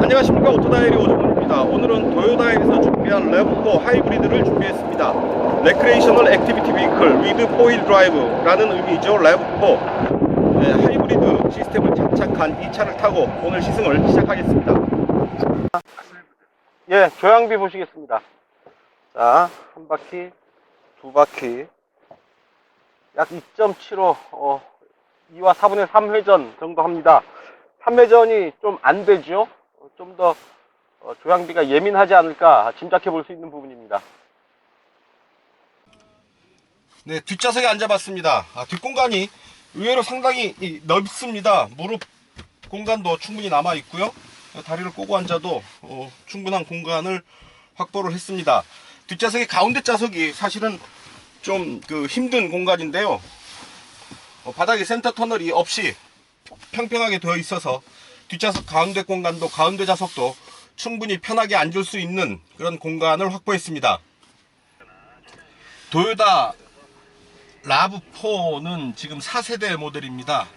안녕하십니까. 오토다이리 오정훈입니다. 오늘은 도요다에서 준비한 래브4 하이브리드를 준비했습니다. 레크레이셔널 액티비티 비클 위드 4휠 드라이브라는 의미죠. 래브4 하이브리드 시스템을 장착한 이 차를 타고 오늘 시승을 시작하겠습니다. 예, 조향비 보시겠습니다. 자, 한 바퀴, 두 바퀴, 약 2.75, 2와 4분의 3회전 정도 합니다. 3회전이 좀 안 되죠. 좀 더 조향비가 예민하지 않을까 짐작해 볼 수 있는 부분입니다. 네, 뒷좌석에 앉아봤습니다. 뒷공간이 의외로 상당히 넓습니다. 무릎 공간도 충분히 남아 있고요. 다리를 꼬고 앉아도 충분한 공간을 확보를 했습니다. 뒷좌석의 가운데 좌석이 사실은 좀 힘든 공간인데요. 바닥에 센터 터널이 없이 평평하게 되어 있어서 뒷좌석 가운데 공간도 가운데 좌석도 충분히 편하게 앉을 수 있는 그런 공간을 확보했습니다. 도요타 라브4는 지금 4세대 모델입니다.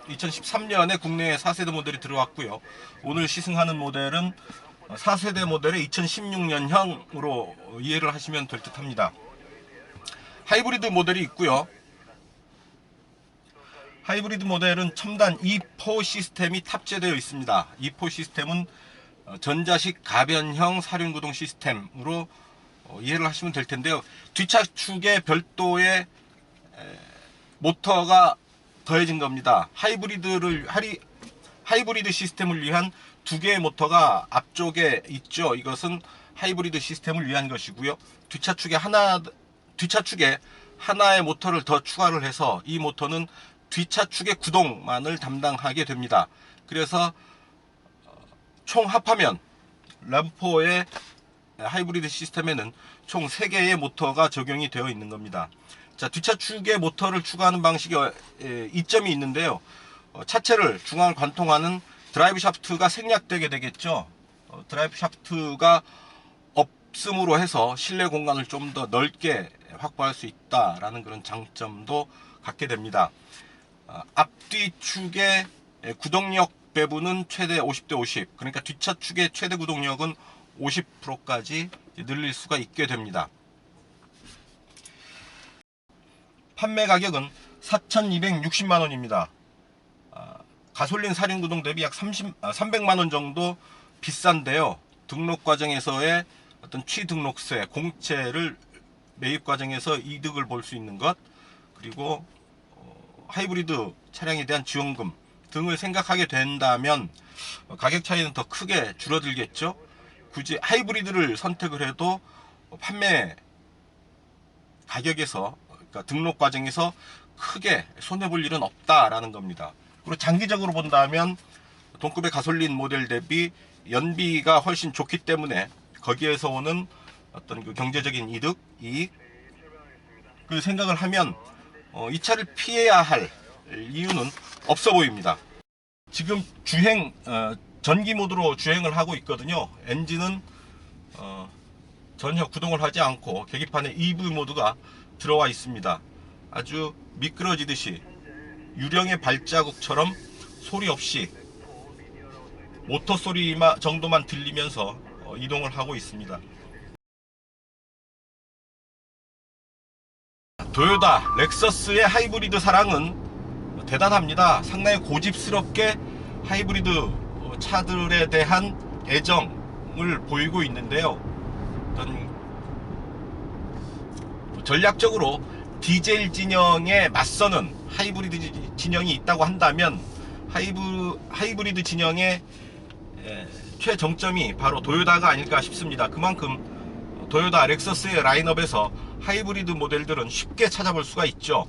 2013년에 국내에 4세대 모델이 들어왔고요. 오늘 시승하는 모델은 4세대 모델의 2016년형으로 이해를 하시면 될 듯 합니다. 하이브리드 모델이 있고요. 하이브리드 모델은 첨단 E4 시스템이 탑재되어 있습니다. E4 시스템은 전자식 가변형 사륜구동 시스템으로 이해를 하시면 될 텐데요. 뒷차축에 별도의 모터가 더해진 겁니다. 하이브리드 시스템을 위한 두 개의 모터가 앞쪽에 있죠. 이것은 하이브리드 시스템을 위한 것이고요. 뒷차축에 하나의 모터를 더 추가를 해서 이 모터는 뒷차축의 구동만을 담당하게 됩니다. 그래서 총 합하면 래브4의 하이브리드 시스템에는 총 3개의 모터가 적용이 되어 있는 겁니다. 자, 뒷차축에 모터를 추가하는 방식에 이점이 있는데요. 차체를 중앙을 관통하는 드라이브 샤프트가 생략되게 되겠죠. 드라이브 샤프트가 없음으로 해서 실내 공간을 좀 더 넓게 확보할 수 있다라는 그런 장점도 갖게 됩니다. 앞뒤축의 구동력 배분은 최대 50대 50, 그러니까 뒷차축의 최대 구동력은 50%까지 늘릴 수가 있게 됩니다. 판매 가격은 4,260만원입니다. 가솔린 사륜구동 대비 약 300만원 정도 비싼데요. 등록 과정에서의 어떤 취등록세, 공채를 매입 과정에서 이득을 볼 수 있는 것, 그리고 하이브리드 차량에 대한 지원금 등을 생각하게 된다면 가격 차이는 더 크게 줄어들겠죠. 굳이 하이브리드를 선택을 해도 판매 가격에서, 그러니까 등록 과정에서 크게 손해볼 일은 없다라는 겁니다. 그리고 장기적으로 본다면 동급의 가솔린 모델 대비 연비가 훨씬 좋기 때문에 거기에서 오는 어떤 경제적인 이익, 그 생각을 하면 이 차를 피해야 할 이유는 없어 보입니다. 지금 전기 모드로 주행을 하고 있거든요. 엔진은 전혀 구동을 하지 않고 계기판에 EV 모드가 들어와 있습니다. 아주 미끄러지듯이 유령의 발자국처럼 소리 없이 모터 소리 정도만 들리면서 이동을 하고 있습니다. 도요타, 렉서스의 하이브리드 사랑은 대단합니다. 상당히 고집스럽게 하이브리드 차들에 대한 애정을 보이고 있는데요. 어떤 전략적으로 디젤 진영에 맞서는 하이브리드 진영이 있다고 한다면 하이브리드 진영의 최정점이 바로 도요타가 아닐까 싶습니다. 그만큼 도요타, 렉서스의 라인업에서 하이브리드 모델들은 쉽게 찾아볼 수가 있죠.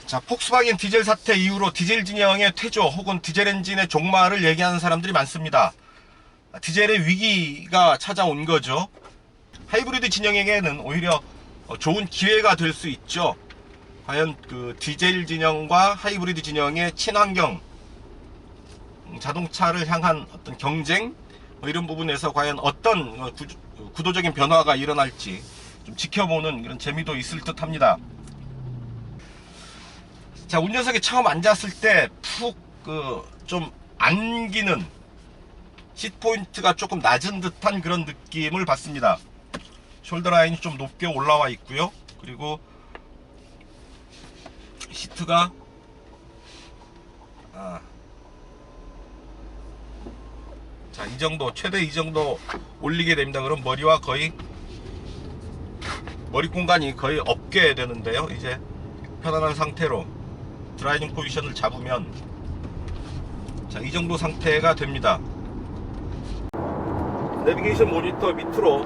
자, 폭스바겐 디젤 사태 이후로 디젤 진영의 퇴조 혹은 디젤 엔진의 종말을 얘기하는 사람들이 많습니다. 디젤의 위기가 찾아온 거죠. 하이브리드 진영에게는 오히려 좋은 기회가 될 수 있죠. 과연 디젤 진영과 하이브리드 진영의 친환경 자동차를 향한 어떤 경쟁, 이런 부분에서 과연 어떤 구도적인 변화가 일어날지 좀 지켜보는 그런 재미도 있을 듯 합니다. 자, 운전석에 처음 앉았을 때 푹 그 좀 안기는 시트 포인트가 조금 낮은 듯한 그런 느낌을 받습니다. 숄더 라인이 좀 높게 올라와 있고요. 그리고 시트가 자, 이 정도, 최대 이 정도 올리게 됩니다. 그럼 머리와 거의 머리 공간이 거의 없게 되는데요. 이제 편안한 상태로 드라이빙 포지션을 잡으면 자, 이 정도 상태가 됩니다. 내비게이션 모니터 밑으로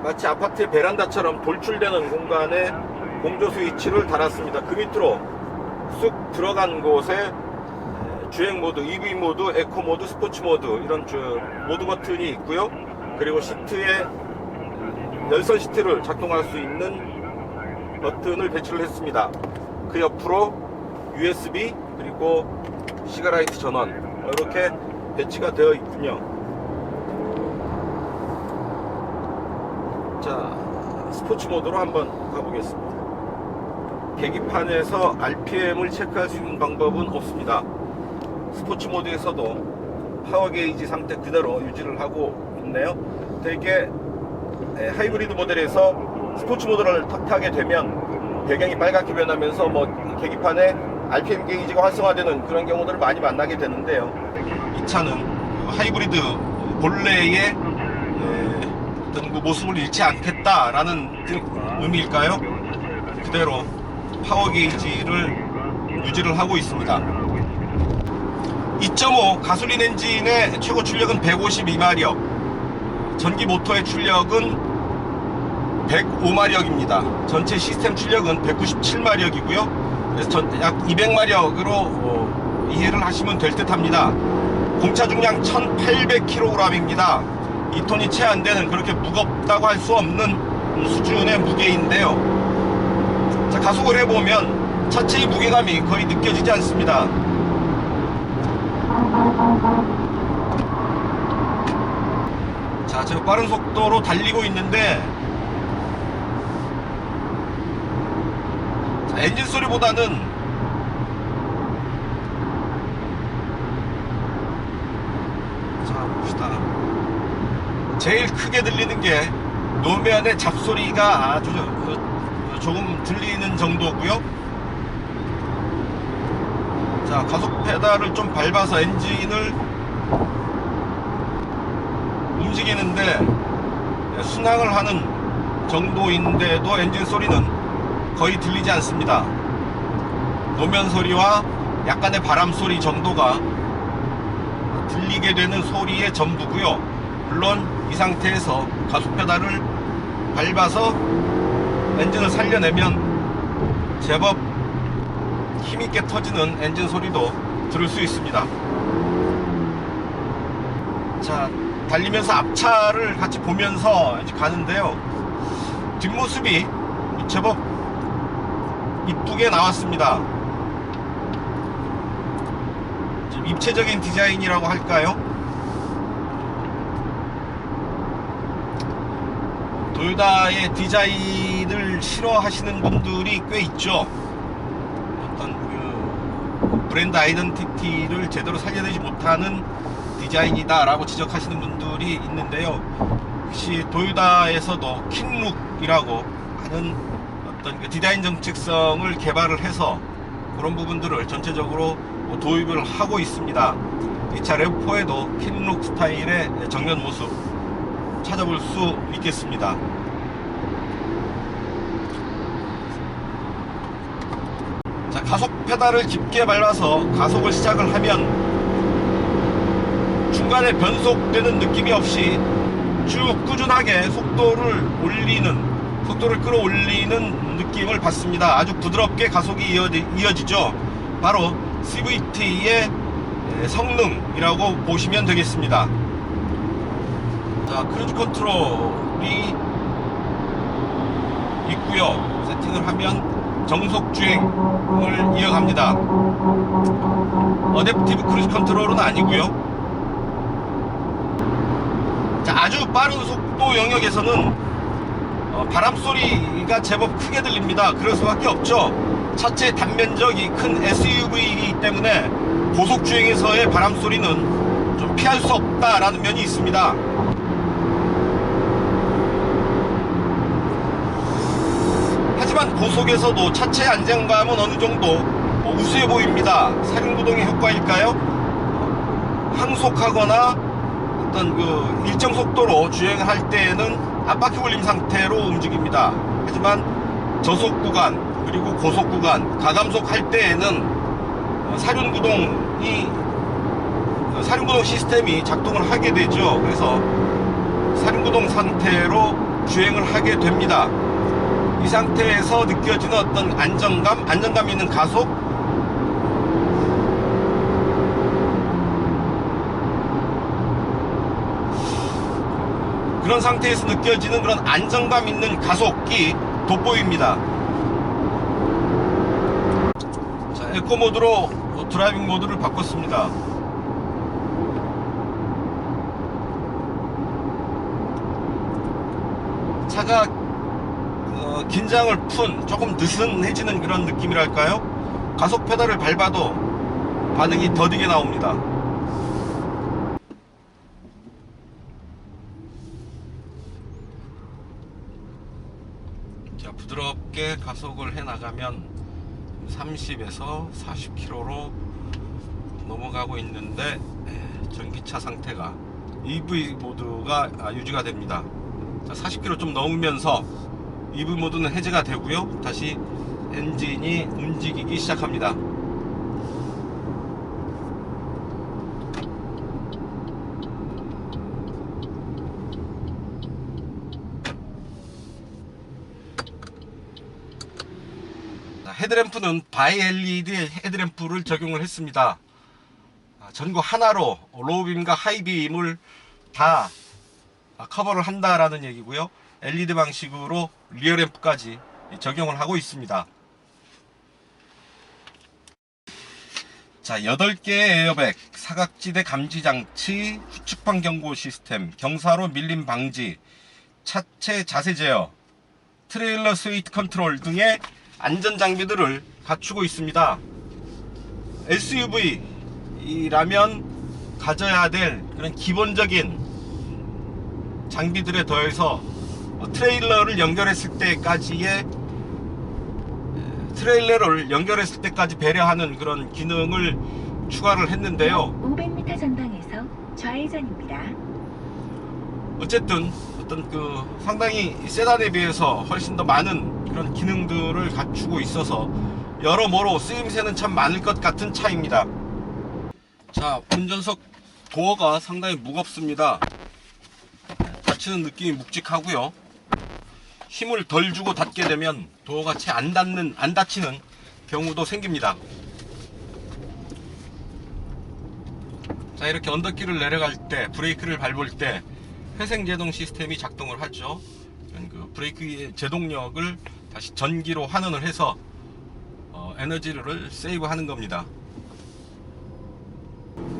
마치 아파트의 베란다처럼 돌출되는 공간에 공조 스위치를 달았습니다. 그 밑으로 쑥 들어간 곳에 주행 모드, EV 모드, 에코 모드, 스포츠 모드 이런 모드 버튼이 있고요. 그리고 시트에 열선 시트를 작동할 수 있는 버튼을 배치를 했습니다. 그 옆으로 USB 그리고 시가라이트 전원 이렇게 배치가 되어 있군요. 자, 스포츠 모드로 한번 가보겠습니다. 계기판에서 RPM을 체크할 수 있는 방법은 없습니다. 스포츠 모드에서도 파워 게이지 상태 그대로 유지를 하고 있네요. 되게 하이브리드 모델에서 스포츠 모드를 타게 되면 배경이 빨갛게 변하면서 계기판에 RPM 게이지가 활성화되는 그런 경우들을 많이 만나게 되는데요. 이 차는 하이브리드 본래의 어떤 그 모습을 잃지 않겠다라는 의미일까요? 그대로 파워 게이지를 유지를 하고 있습니다. 2.5 가솔린 엔진의 최고 출력은 152마력, 전기 모터의 출력은 105마력입니다. 전체 시스템 출력은 197마력이고요. 그래서 약 200마력으로 이해를 하시면 될 듯 합니다. 공차 중량 1800kg입니다. 2톤이 채 안 되는 그렇게 무겁다고 할 수 없는 수준의 무게인데요. 자, 가속을 해보면 차체의 무게감이 거의 느껴지지 않습니다. 자, 제가 빠른 속도로 달리고 있는데 자, 엔진 소리보다는 자, 봅시다. 제일 크게 들리는 게 노면의 잡소리가 아주 조금 들리는 정도고요. 자, 가속 페달을 좀 밟아서 엔진을 움직이는데 순항을 하는 정도인데도 엔진 소리는 거의 들리지 않습니다. 노면 소리와 약간의 바람 소리 정도가 들리게 되는 소리의 전부고요. 물론 이 상태에서 가속 페달을 밟아서 엔진을 살려내면 제법 힘있게 터지는 엔진 소리도 들을 수 있습니다. 자, 달리면서 앞차를 같이 보면서 이제 가는데요. 뒷모습이 제법 이쁘게 나왔습니다. 좀 입체적인 디자인이라고 할까요? 도요타의 디자인을 싫어하시는 분들이 꽤 있죠. 어떤 그 브랜드 아이덴티티를 제대로 살려내지 못하는 디자인이다 라고 지적하시는 분들이 있는데요. 역시 도요타에서도 킹룩이라고 하는 어떤 그 디자인 정책성을 개발을 해서 그런 부분들을 전체적으로 도입을 하고 있습니다. 이 차 래브4에도 킹룩 스타일의 정면 모습 찾아볼 수 있겠습니다. 자, 가속 페달을 깊게 밟아서 가속을 시작을 하면 중간에 변속되는 느낌이 없이 쭉 꾸준하게 속도를 끌어올리는 느낌을 받습니다. 아주 부드럽게 가속이 이어지죠. 바로 CVT의 성능이라고 보시면 되겠습니다. 자, 크루즈 컨트롤이 있고요. 세팅을 하면 정속 주행을 이어갑니다. 어댑티브 크루즈 컨트롤은 아니고요. 자, 아주 빠른 속도 영역에서는 바람 소리가 제법 크게 들립니다. 그럴 수밖에 없죠. 차체 단면적이 큰 SUV이기 때문에 고속 주행에서의 바람 소리는 좀 피할 수 없다라는 면이 있습니다. 하지만 고속에서도 차체 안정감은 어느 정도 우수해 보입니다. 사륜구동의 효과일까요? 항속하거나 어떤 그 일정 속도로 주행을 할 때에는 앞바퀴 올림 상태로 움직입니다. 하지만 저속 구간 그리고 고속 구간 가감속 할 때에는 사륜구동 시스템이 작동을 하게 되죠. 그래서 사륜구동 상태로 주행을 하게 됩니다. 이 상태에서 느껴지는 어떤 안정감 있는 가속, 그런 상태에서 느껴지는 그런 안정감 있는 가속이 돋보입니다. 자, 에코 모드로 드라이빙 모드를 바꿨습니다. 차가 긴장을 푼 조금 느슨해지는 그런 느낌이랄까요? 가속 페달을 밟아도 반응이 더디게 나옵니다. 자, 부드럽게 가속을 해 나가면 30에서 40km로 넘어가고 있는데 전기차 상태가 EV 모드가 유지가 됩니다. 자, 40km 좀 넘으면서 EV 모드는 해제가 되고요. 다시 엔진이 움직이기 시작합니다. 헤드램프는 바이 LED 헤드램프를 적용을 했습니다. 전구 하나로 로우빔과 하이빔을 다 커버를 한다라는 얘기고요. LED 방식으로 리어램프까지 적용을 하고 있습니다. 자, 8개의 에어백, 사각지대 감지장치, 후측방 경고 시스템, 경사로 밀림 방지, 차체 자세 제어, 트레일러 스위트 컨트롤 등의 안전장비들을 갖추고 있습니다. SUV라면 가져야 될 그런 기본적인 장비들에 더해서 트레일러를 연결했을 때까지 배려하는 그런 기능을 추가를 했는데요. 500m 전방에서 좌회전입니다. 어쨌든 상당히 세단에 비해서 훨씬 더 많은 그런 기능들을 갖추고 있어서 여러모로 쓰임새는 참 많을 것 같은 차입니다. 자, 운전석 도어가 상당히 무겁습니다. 닫히는 느낌이 묵직하고요. 힘을 덜 주고 닫게 되면 도어가 채 안 닫히는 경우도 생깁니다. 자, 이렇게 언덕길을 내려갈 때, 브레이크를 밟을 때 회생제동 시스템이 작동을 하죠. 그 브레이크의 제동력을 다시 전기로 환원을 해서 에너지를 세이브하는 겁니다.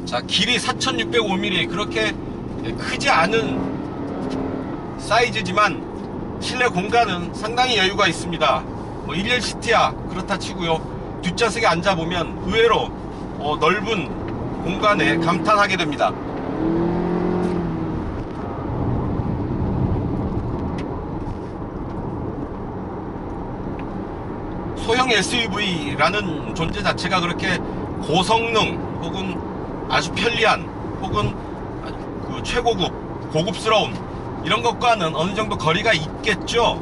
자, 길이 4605mm, 그렇게 크지 않은 사이즈지만 실내 공간은 상당히 여유가 있습니다. 1열 시트야 그렇다 치고요, 뒷좌석에 앉아보면 의외로 넓은 공간에 감탄하게 됩니다. 소형 SUV라는 존재 자체가 그렇게 고성능 혹은 아주 편리한 혹은 최고급, 고급스러운 이런 것과는 어느 정도 거리가 있겠죠.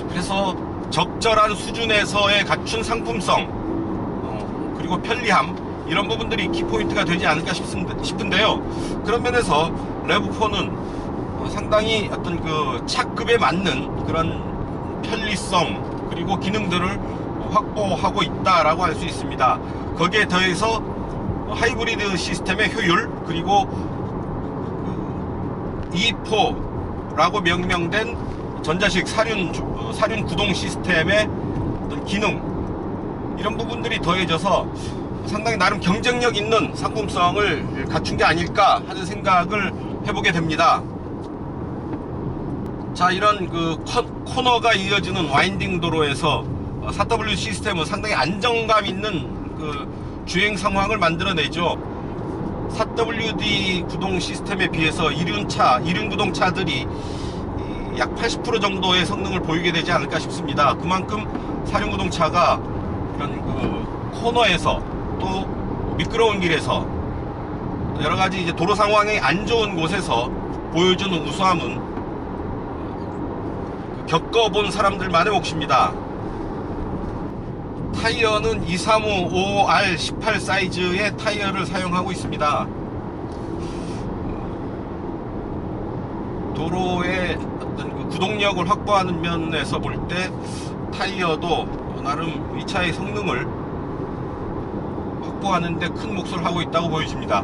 그래서 적절한 수준에서의 갖춘 상품성, 그리고 편리함, 이런 부분들이 키포인트가 되지 않을까 싶은데요. 그런 면에서 레브4는 상당히 어떤 그 차급에 맞는 그런 편리성 그리고 기능들을 확보하고 있다라고 할 수 있습니다. 거기에 더해서 하이브리드 시스템의 효율, 그리고 E4라고 명명된 전자식 사륜 구동 시스템의 어떤 기능, 이런 부분들이 더해져서 상당히 나름 경쟁력 있는 상품성을 갖춘 게 아닐까 하는 생각을 해보게 됩니다. 자, 이런 그 코너가 이어지는 와인딩 도로에서 4W 시스템은 상당히 안정감 있는 그 주행 상황을 만들어내죠. 4WD 구동 시스템에 비해서 이륜 구동 차들이 약 80% 정도의 성능을 보이게 되지 않을까 싶습니다. 그만큼 4륜 구동 차가 이런 그 코너에서 또 미끄러운 길에서 여러 가지 이제 도로 상황이 안 좋은 곳에서 보여주는 우수함은 겪어본 사람들만의 몫입니다. 타이어는 235R18 사이즈의 타이어를 사용하고 있습니다. 도로의 어떤 그 구동력을 확보하는 면에서 볼 때 타이어도 나름 이 차의 성능을 확보하는데 큰 몫을 하고 있다고 보여집니다.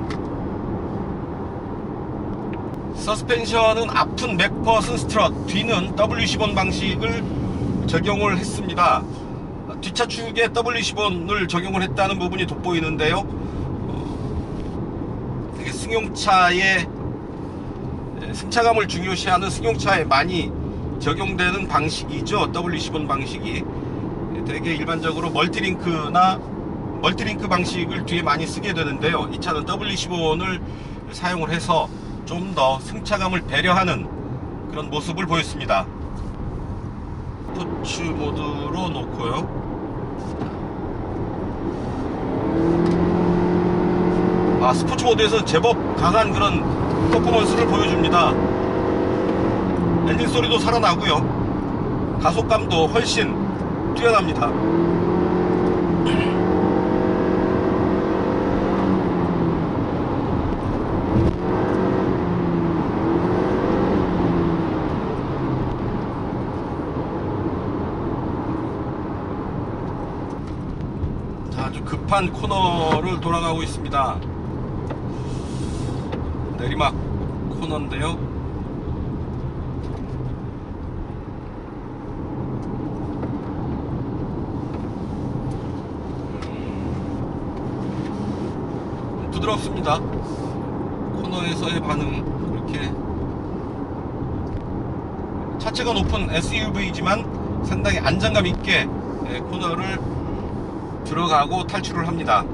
서스펜션은 앞은 맥퍼슨 스트럿, 뒤는 W15 방식을 적용을 했습니다. 뒷차 축에 W15를 적용을 했다는 부분이 돋보이는데요. 되게 승용차의 승차감을 중요시하는 승용차에 많이 적용되는 방식이죠. W15 방식이 되게 일반적으로 멀티링크 방식을 뒤에 많이 쓰게 되는데요. 이 차는 W15를 사용을 해서 좀 더 승차감을 배려하는 그런 모습을 보였습니다. 스포츠 모드로 놓고요. 스포츠 모드에서 제법 강한 그런 퍼포먼스를 보여줍니다. 엔진 소리도 살아나고요. 가속감도 훨씬 뛰어납니다. 아주 급한 코너를 돌아가고 있습니다. 내리막 코너인데요. 부드럽습니다. 코너에서의 반응 그렇게 차체가 높은 SUV이지만 상당히 안정감 있게 코너를 들어가고 탈출을 합니다.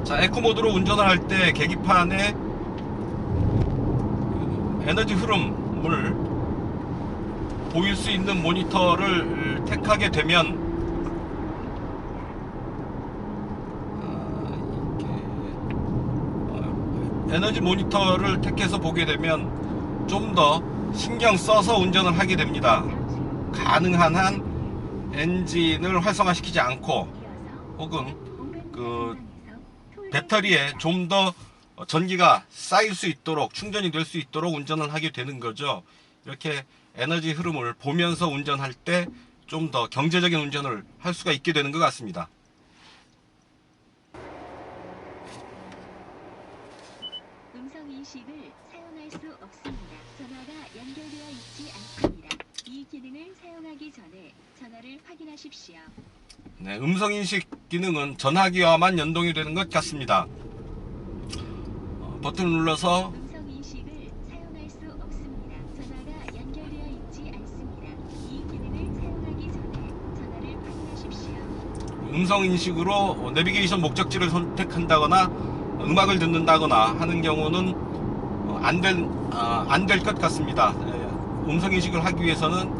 자, 에코 모드로 운전을 할 때 계기판에 에너지 흐름을 보일 수 있는 모니터를 택하게 되면 에너지 모니터를 택해서 보게 되면 좀 더 신경 써서 운전을 하게 됩니다. 가능한 한 엔진을 활성화시키지 않고 혹은 그 배터리에 좀 더 전기가 쌓일 수 있도록 충전이 될 수 있도록 운전을 하게 되는 거죠. 이렇게 에너지 흐름을 보면서 운전할 때 좀 더 경제적인 운전을 할 수가 있게 되는 것 같습니다. 음성 인식을 사용할 수 없습니다. 전화가 연결되어 있지 않습니다. 이 기능을 사용하기 전에 전화를 확인하십시오. 네, 음성인식 기능은 전화기와만 연동이 되는 것 같습니다. 버튼을 눌러서 음성 인식을 사용할 수 없습니다. 전화가 연결되어 있지 않습니다. 이 기능을 사용하기 전에 전화를 확인하십시오. 음성인식으로 내비게이션 목적지를 선택한다거나 음악을 듣는다거나 하는 경우는 안 될 것 같습니다. 음성인식을 하기 위해서는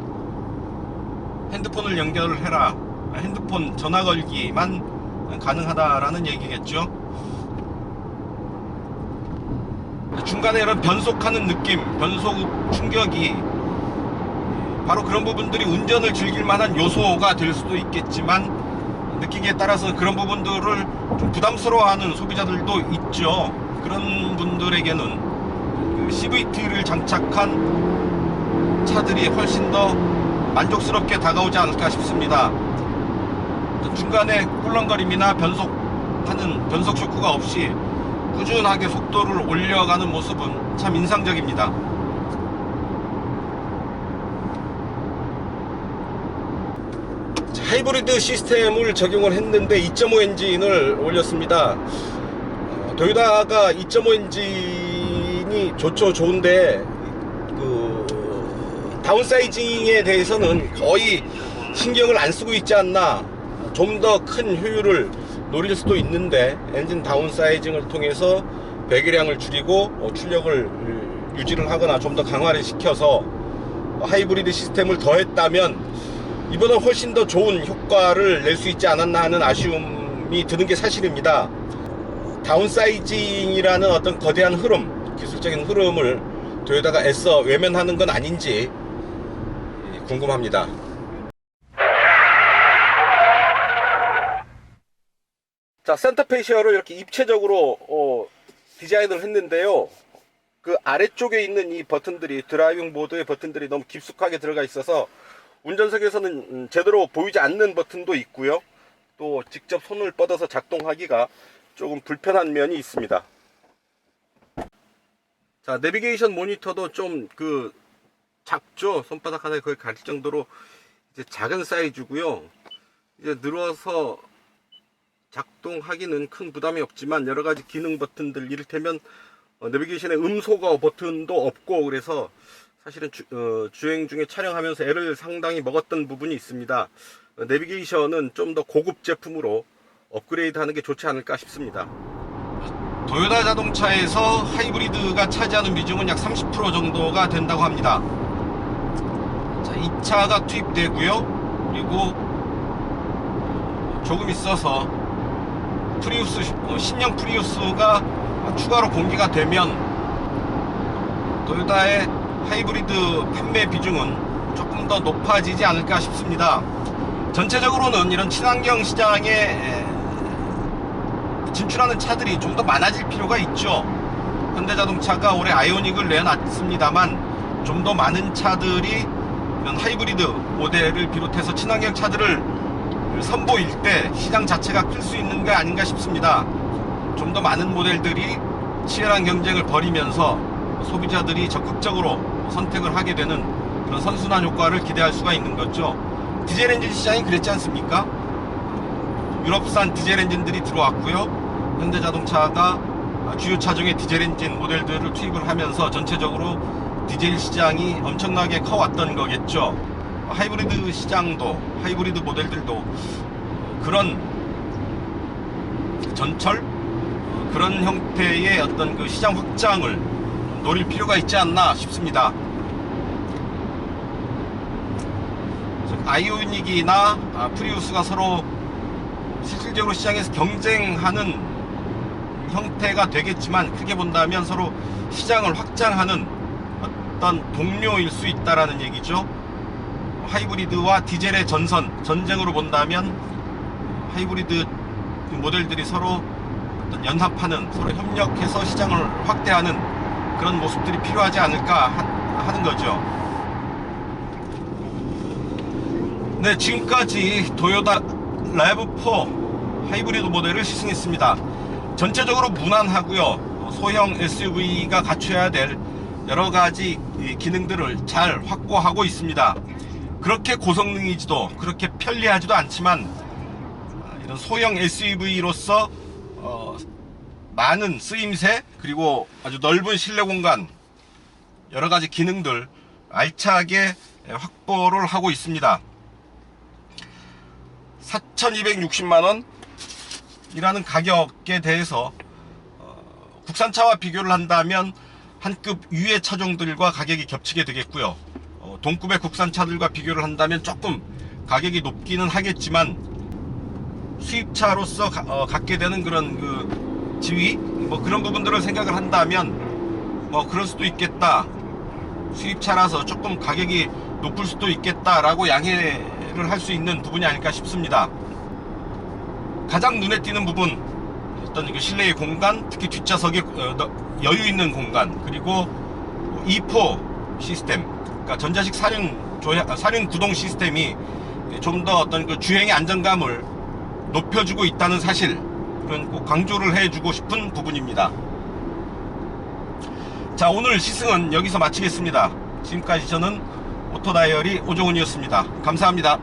핸드폰을 연결을 해라, 핸드폰 전화 걸기만 가능하다라는 얘기겠죠. 중간에 이런 변속하는 느낌, 변속 충격이 바로 그런 부분들이 운전을 즐길 만한 요소가 될 수도 있겠지만 느끼기에 따라서 그런 부분들을 좀 부담스러워하는 소비자들도 있죠. 그런 분들에게는 그 CVT를 장착한 차들이 훨씬 더 만족스럽게 다가오지 않을까 싶습니다. 중간에 꿀렁거림이나 변속 쇼크가 없이 꾸준하게 속도를 올려가는 모습은 참 인상적입니다. 하이브리드 시스템을 적용을 했는데 2.5 엔진을 올렸습니다. 도요타가 2.5 엔진이 좋은데 그 다운사이징에 대해서는 거의 신경을 안 쓰고 있지 않나. 좀 더 큰 효율을 노릴 수도 있는데 엔진 다운사이징을 통해서 배기량을 줄이고 출력을 유지를 하거나 좀 더 강화를 시켜서 하이브리드 시스템을 더했다면 이보다 훨씬 더 좋은 효과를 낼 수 있지 않았나 하는 아쉬움이 드는 게 사실입니다. 다운사이징이라는 어떤 거대한 흐름, 기술적인 흐름을 토요타가 애써 외면하는 건 아닌지 궁금합니다. 자, 센터페시어를 이렇게 입체적으로 디자인을 했는데요. 그 아래쪽에 있는 이 버튼들이, 드라이빙 보드의 버튼들이 너무 깊숙하게 들어가 있어서 운전석에서는 제대로 보이지 않는 버튼도 있고요. 또 직접 손을 뻗어서 작동하기가 조금 불편한 면이 있습니다. 자, 내비게이션 모니터도 좀 작죠. 손바닥 하나에 거의 가릴 정도로 이제 작은 사이즈고요. 이제 늘어서 작동하기는 큰 부담이 없지만 여러 가지 기능 버튼들, 이를테면 내비게이션에 음소거 버튼도 없고, 그래서 사실은 주행 중에 촬영하면서 애를 상당히 먹었던 부분이 있습니다. 내비게이션은 좀 더 고급 제품으로 업그레이드 하는 게 좋지 않을까 싶습니다. 도요타 자동차에서 하이브리드가 차지하는 비중은 약 30% 정도가 된다고 합니다. 자, 이 차가 투입되고요. 그리고 조금 있어서 프리우스, 신형 프리우스가 추가로 공개가 되면 도요타의 하이브리드 판매 비중은 조금 더 높아지지 않을까 싶습니다. 전체적으로는 이런 친환경 시장에 진출하는 차들이 좀 더 많아질 필요가 있죠. 현대자동차가 올해 아이오닉을 내놨습니다만 좀 더 많은 차들이 이런 하이브리드 모델을 비롯해서 친환경 차들을 선보일 때 시장 자체가 클 수 있는 게 아닌가 싶습니다. 좀 더 많은 모델들이 치열한 경쟁을 벌이면서 소비자들이 적극적으로 선택을 하게 되는 그런 선순환 효과를 기대할 수가 있는 거죠. 디젤 엔진 시장이 그랬지 않습니까? 유럽산 디젤 엔진들이 들어왔고요. 현대자동차가 주요 차종의 디젤 엔진 모델들을 투입을 하면서 전체적으로 디젤 시장이 엄청나게 커왔던 거겠죠. 하이브리드 시장도, 하이브리드 모델들도 그런 전철, 그런 형태의 어떤 그 시장 확장을 노릴 필요가 있지 않나 싶습니다. 아이오닉이나 프리우스가 서로 실질적으로 시장에서 경쟁하는 형태가 되겠지만, 크게 본다면 서로 시장을 확장하는 어떤 동료일 수 있다라는 얘기죠. 하이브리드와 디젤의 전쟁으로 본다면 하이브리드 모델들이 서로 어떤 연합하는, 서로 협력해서 시장을 확대하는 그런 모습들이 필요하지 않을까 하는 거죠. 네, 지금까지 도요타 RAV4 하이브리드 모델을 시승했습니다. 전체적으로 무난하고요. 소형 SUV가 갖춰야 될 여러 가지 기능들을 잘 확보하고 있습니다. 그렇게 고성능이지도, 그렇게 편리하지도 않지만 이런 소형 SUV로서 많은 쓰임새, 그리고 아주 넓은 실내 공간, 여러 가지 기능들 알차게 확보를 하고 있습니다. 4,260만원 이라는 가격에 대해서 국산차와 비교를 한다면 한 급 위의 차종들과 가격이 겹치게 되겠고요. 동급의 국산차들과 비교를 한다면 조금 가격이 높기는 하겠지만, 수입차로서 갖게 되는 그런 그 지위, 그런 부분들을 생각을 한다면 그럴 수도 있겠다. 수입차라서 조금 가격이 높을 수도 있겠다라고 양해를 할 수 있는 부분이 아닐까 싶습니다. 가장 눈에 띄는 부분, 어떤 실내의 공간, 특히 뒷좌석에 여유 있는 공간, 그리고 E4 시스템, 그러니까 전자식 사륜 구동 시스템이 좀 더 어떤 그 주행의 안정감을 높여주고 있다는 사실, 그런 꼭 강조를 해주고 싶은 부분입니다. 자, 오늘 시승은 여기서 마치겠습니다. 지금까지 저는 오토다이어리 오종훈이었습니다. 감사합니다.